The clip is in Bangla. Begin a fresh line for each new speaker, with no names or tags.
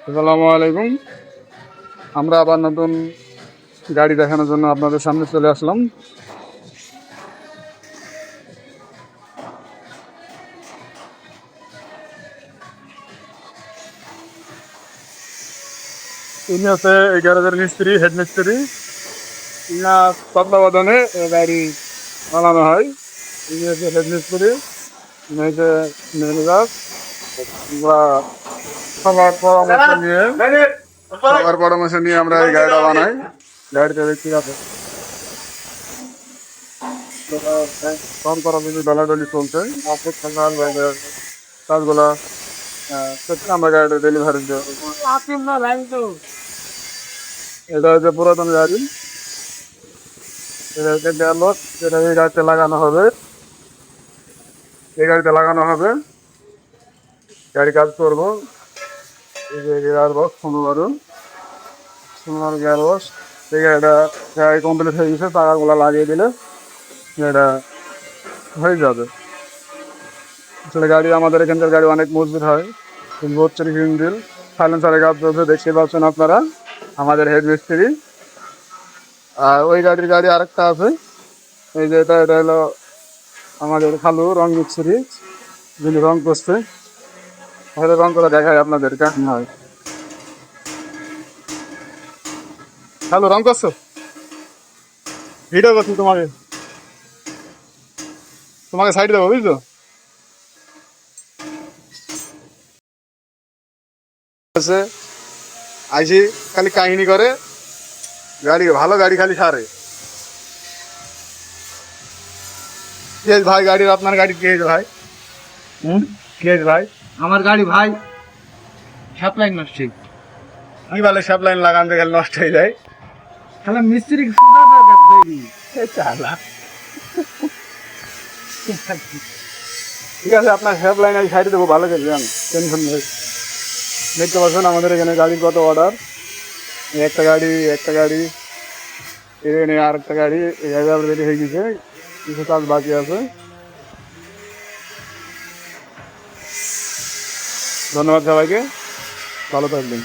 আসসালামু আলাইকুম। আমরা আবার নতুন গাড়ি দেখানোর জন্য আপনাদের সামনে চলে আসলাম। ইনি হচ্ছে এই গ্যারেজের মিস্ত্রি, হেড মিস্ত্রি। ইনা তত্ত্বাবধানে এ গাড়ি বানানো হয়। ইনি হচ্ছে হেড মিস্ত্রি, ইনি হচ্ছে ম্যানেজার। আমরা সবার পরামর্শ নিয়ে আমরা এই গাড়িটা বানাই। গাড়িটা দেখতে আছে কম করা যদি ডলাডলি চলছে কাজগুলা আমরা গাড়িটা ডেলিভারি দেবো। এটা হচ্ছে পুরাতন গাড়ি, এটা হচ্ছে ডেলক্স, যেটা এই গাড়িতে লাগানো হবে। এই গাড়িতে লাগানো হবে, গাড়ি কাজ করবো। এই যে গিয়ার বক্স 15 গিয়ার বক্স। এই গাড়িটা গাড়ি কমপ্লিট হয়ে গেছে, টাকাগুলো লাগিয়ে দিলে এটা হয়ে যাবে। আসলে গাড়ি আমাদের এখানকার গাড়ি অনেক মজবুত হয়, 32 ইঞ্জিন। সাইলেন্সারের কাজ চলছে, দেখতে পাচ্ছেন আপনারা আমাদের হেড মিস্ত্রি। আর ওই গাড়ি আরেকটা আছে, এই যে এটা হলো আমাদের খালু রং মিস্ত্রি, যিনি রং করছে। তাহলে রং করে দেখায় আপনাদের কেমন হয়। খালু রং করছো, ভিডিও করছি তোমাকে, তোমাকে সাইড দেবো বুঝছো। আইসি খালি কাহিনী করে, গাড়ি ভালো গাড়ি খালি সারে। কে ভাই গাড়ির, আপনার গাড়ি কে ভাই? কে ভাই?
আমার গাড়ি ভাই সাপ্লাই নষ্ট
কি বলে সব লাইন লাগান দিয়ে গেলে নষ্ট হয়ে যায়।
তাহলে মিস্ত্রি সুদা দরকার তৈরি
চালা ঠিক আছে, আপনার হেল্প লাইন আমি সাইডে দেবো, ভালো করে যান, টেনশন নেই। দেখতে পাচ্ছেন আমাদের এখানে গাড়ির কত অর্ডার। একটা গাড়ি এখানে আর একটা গাড়ি, এই গাড়ি রেডি হয়ে গেছে, কিছু কাজ বাকি আছে। ধন্যবাদ সবাইকে, ভালো থাকবেন।